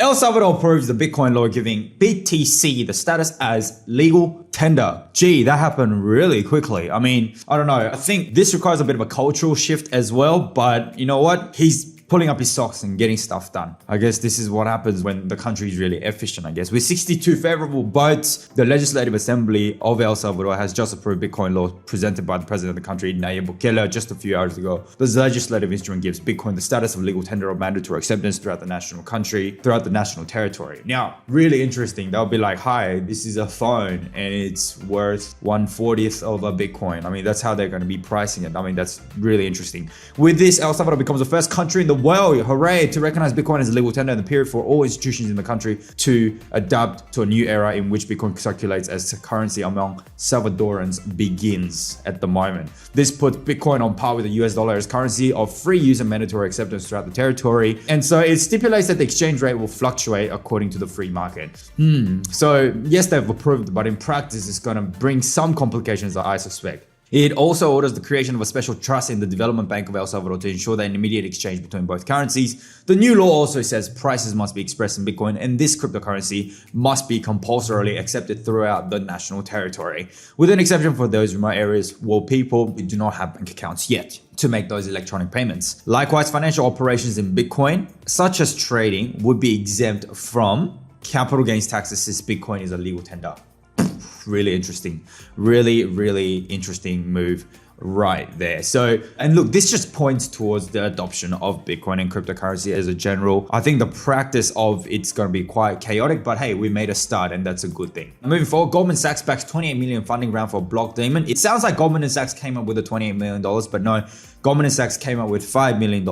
El Salvador approves the Bitcoin law giving BTC the status as legal tender. Gee, that happened really quickly. I mean, I don't know. I think this requires a bit of a cultural shift as well, but you know what? He's pulling up his socks and getting stuff done. I guess this is what happens when the country is really efficient, I guess. With 62 favorable votes, the Legislative Assembly of El Salvador has just approved Bitcoin law presented by the president of the country, Nayib Bukele, just a few hours ago. This legislative instrument gives Bitcoin the status of legal tender or mandatory acceptance throughout the national territory. Now, really interesting. They'll be like, hi, this is a phone and it's worth 1/40th of a Bitcoin. I mean, that's how they're going to be pricing it. I mean, that's really interesting. With this, El Salvador becomes the first country in the world, hooray, to recognize Bitcoin as a legal tender in the period for all institutions in the country to adapt to a new era in which Bitcoin circulates as currency among Salvadorans begins at the moment. This puts Bitcoin on par with the US dollar as currency of free use and mandatory acceptance throughout the territory. And so it stipulates that the exchange rate will fluctuate according to the free market. So yes, they've approved, but in practice, it's going to bring some complications, I suspect. It also orders the creation of a special trust in the Development Bank of El Salvador to ensure that an immediate exchange between both currencies. The new law also says prices must be expressed in Bitcoin, and this cryptocurrency must be compulsorily accepted throughout the national territory, with an exception for those remote areas where people do not have bank accounts yet to make those electronic payments. Likewise, financial operations in Bitcoin, such as trading, would be exempt from capital gains taxes since Bitcoin is a legal tender. Really interesting, really interesting move right there. So, and look, this just points towards the adoption of Bitcoin and cryptocurrency as a general. I think the practice of it's going to be quite chaotic, but hey, we made a start and that's a good thing. Moving forward, Goldman Sachs backs 28 million funding round for Block Daemon. It sounds like Goldman Sachs came up with the $28 million, but no, Goldman Sachs came up with $5 million,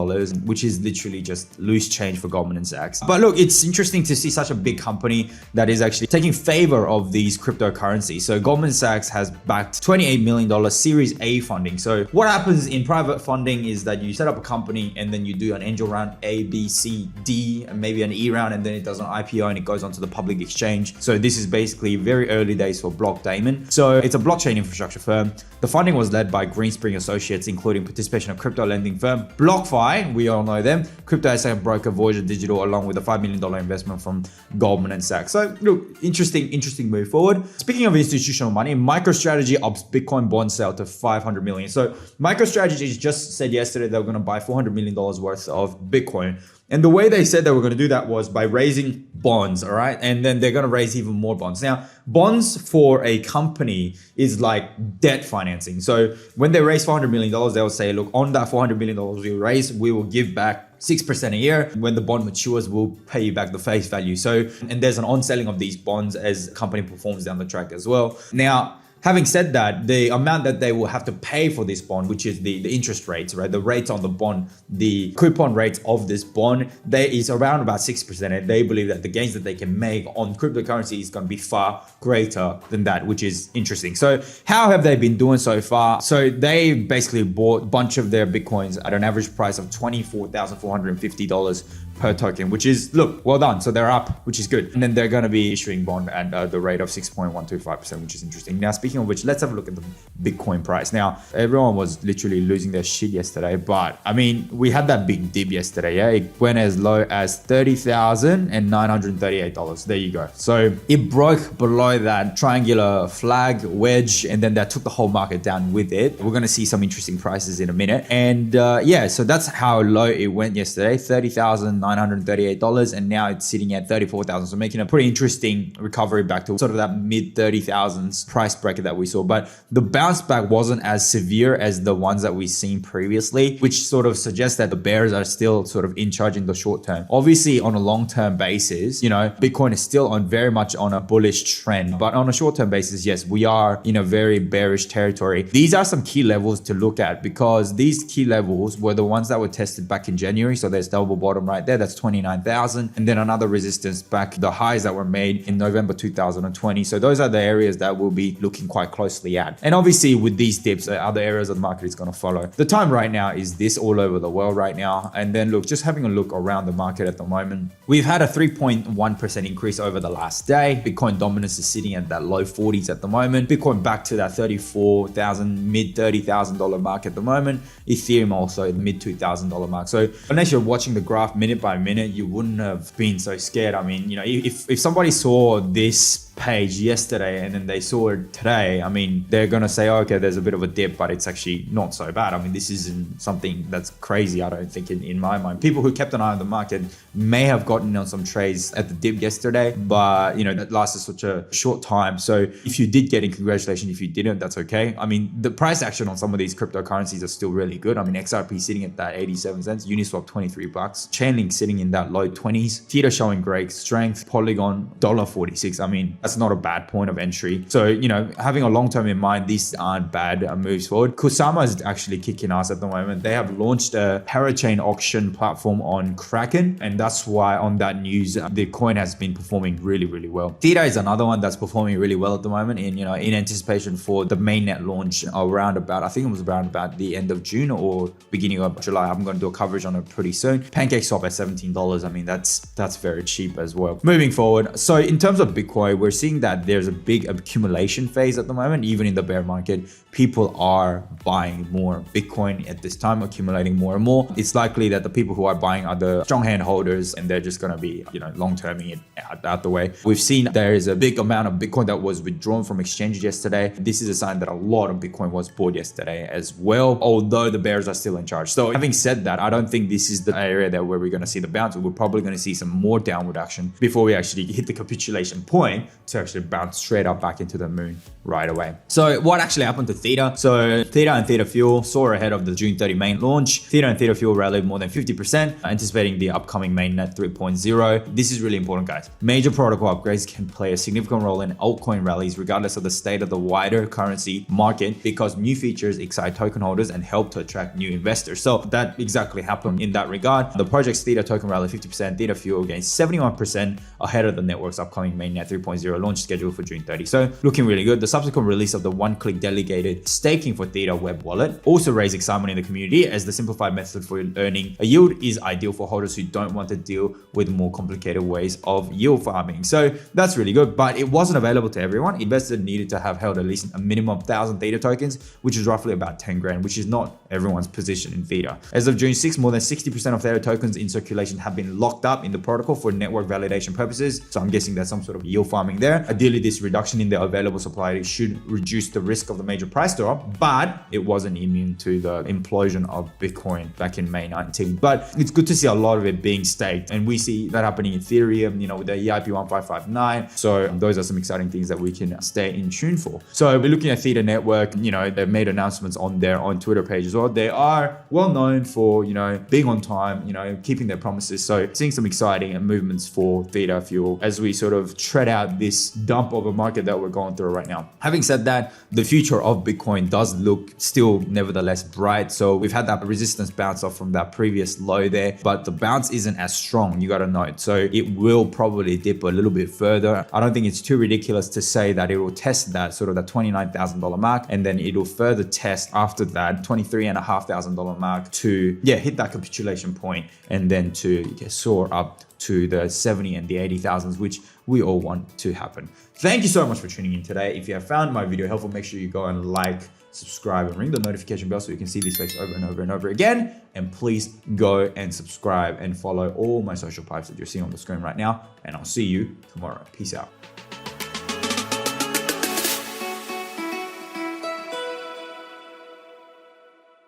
which is literally just loose change for Goldman Sachs. But look, it's interesting to see such a big company that is actually taking favor of these cryptocurrencies. So Goldman Sachs has backed $28 million Series A funding. So what happens in private funding is that you set up a company and then you do an angel round A, B, C, D, and maybe an E round, and then it does an IPO and it goes onto the public exchange. So this is basically very early days for Block Daemon. So it's a blockchain infrastructure firm. The funding was led by Greenspring Associates, including participation of crypto lending firm BlockFi, we all know them, crypto asset broker Voyager Digital, along with a $5 million investment from Goldman Sachs. So look, interesting move forward. Speaking of institutional money, Microstrategy ups Bitcoin bond sale to $500 million. So Microstrategy just said yesterday they were going to buy $400 million worth of Bitcoin. And the way they said they were going to do that was by raising bonds, all right? And then they're going to raise even more bonds. Now, bonds for a company is like debt financing. So when they raise $400 million, they'll say, look, on that $400 million we raise, we will give back 6% a year. When the bond matures, we'll pay you back the face value. So, and there's an on-selling of these bonds as the company performs down the track as well. Now, having said that, the amount that they will have to pay for this bond, which is the interest rates, right? The rates on the bond, the coupon rates of this bond, there is around about 6%. And they believe that the gains that they can make on cryptocurrency is going to be far greater than that, which is interesting. So how have they been doing so far? So they basically bought a bunch of their Bitcoins at an average price of $24,450 per token, which is, look, well done. So they're up, which is good. And then they're going to be issuing bond at the rate of 6.125%, which is interesting. Now, speaking of which, let's have a look at the Bitcoin price. Now, everyone was literally losing their shit yesterday, but I mean, we had that big dip yesterday. Yeah, it went as low as $30,938. There you go. So it broke below that triangular flag wedge, and then that took the whole market down with it. We're going to see some interesting prices in a minute. And yeah, so that's how low it went yesterday, $30,938, and now it's sitting at 34,000. So making a pretty interesting recovery back to sort of that mid 30,000s price bracket that we saw. But the bounce back wasn't as severe as the ones that we've seen previously, which sort of suggests that the bears are still sort of in charge in the short term. Obviously, on a long-term basis, you know, Bitcoin is still on very much on a bullish trend, but on a short-term basis, yes, we are in a very bearish territory. These are some key levels to look at because these key levels were the ones that were tested back in January. So there's double bottom right there, that's 29,000, and then another resistance back, the highs that were made in November 2020. So those are the areas that we'll be looking quite closely at. And obviously with these dips, other areas of the market is going to follow. The time right now is this all over the world right now. And then look, just having a look around the market at the moment, we've had a 3.1% increase over the last day. Bitcoin dominance is sitting at that low 40s at the moment. Bitcoin back to that 34,000, mid $30,000 mark at the moment. Ethereum also mid $2,000 mark. So unless you're watching the graph minute by minute, you wouldn't have been so scared. I mean, you know, if somebody saw this page yesterday and then they saw it today, I mean, they're gonna say, oh, okay, there's a bit of a dip, but it's actually not so bad. I mean, this isn't something that's crazy, I don't think, in my mind. People who kept an eye on the market may have gotten on some trades at the dip yesterday, but you know, that lasted such a short time. So if you did get in, congratulations. If you didn't, that's okay. I mean, the price action on some of these cryptocurrencies are still really good. I mean, XRP sitting at that 87 cents, Uniswap 23 bucks, Chainlink sitting in that low 20s, Theta showing great strength, Polygon $1.46. I mean, that's not a bad point of entry. So, you know, having a long term in mind, these aren't bad moves forward. Kusama is actually kicking ass at the moment. They have launched a parachain auction platform on Kraken, and that's why on that news, the coin has been performing really, really well. Theta is another one that's performing really well at the moment in, you know, in anticipation for the mainnet launch around about, I think it was around about the end of June or beginning of July. I'm going to do a coverage on it pretty soon. PancakeSwap at $17. I mean, that's very cheap as well. Moving forward, so in terms of Bitcoin, we're seeing that there's a big accumulation phase at the moment. Even in the bear market, people are buying more Bitcoin at this time, accumulating more and more. It's likely that the people who are buying are the strong hand holders, and they're just going to be, you know, long-terming it out the way. We've seen there is a big amount of Bitcoin that was withdrawn from exchanges yesterday. This is a sign that a lot of Bitcoin was bought yesterday as well, although the bears are still in charge. So having said that, I don't think this is the area that where we're going to see the bounce. We're probably going to see some more downward action before we actually hit the capitulation point to actually bounce straight up back into the moon right away. So what actually happened to Theta? So Theta and Theta Fuel saw ahead of the June 30 main launch. Theta and Theta Fuel rallied more than 50%, anticipating the upcoming mainnet 3.0. This is really important, guys. Major protocol upgrades can play a significant role in altcoin rallies, regardless of the state of the wider currency market, because new features excite token holders and help to attract new investors. So that exactly happened in that regard. The project's Theta token rallied 50%, Theta Fuel gained 71% ahead of the network's upcoming mainnet 3.0 launch scheduled for June 30. So looking really good. The subsequent release of the one-click delegated staking for Theta web wallet also raised excitement in the community, as the simplified method for earning a yield is ideal for holders who don't want to deal with more complicated ways of yield farming. So that's really good, but it wasn't available to everyone. Investors needed to have held at least a minimum of 1,000 Theta tokens, which is roughly about 10 grand, which is not everyone's position in Theta. As of June 6, more than 60% of Theta tokens in circulation have been locked up in the protocol for network validation purposes. So I'm guessing there's some sort of yield farming there. Ideally, this reduction in the available supply should reduce the risk of the major price drop, but it wasn't immune to the implosion of Bitcoin back in May 19. But it's good to see a lot of it being staked, and we see that happening in Ethereum, you know, with the EIP 1559. So those are some exciting things that we can stay in tune for. So we're looking at Theta Network. You know, they've made announcements on their own Twitter page as well. They are well known for, you know, being on time, you know, keeping their promises. So seeing some exciting movements for Theta Fuel as we sort of tread out this dump of a market that we're going through right now. Having said that, the future of Bitcoin does look still nevertheless bright. So we've had that resistance bounce off from that previous low there, but the bounce isn't as strong, you got to note. So it will probably dip a little bit further. I don't think it's too ridiculous to say that it will test that sort of that $29,000 mark, and then it'll further test after that $23,500 mark to hit that capitulation point, and then to soar up to the 70 and the 80,000s, which we all want to happen. Thank you so much for tuning in today. If you have found my video helpful, make sure you go and like, subscribe, and ring the notification bell so you can see these fakes over and over and over again. And please go and subscribe and follow all my social pipes that you're seeing on the screen right now. And I'll see you tomorrow. Peace out.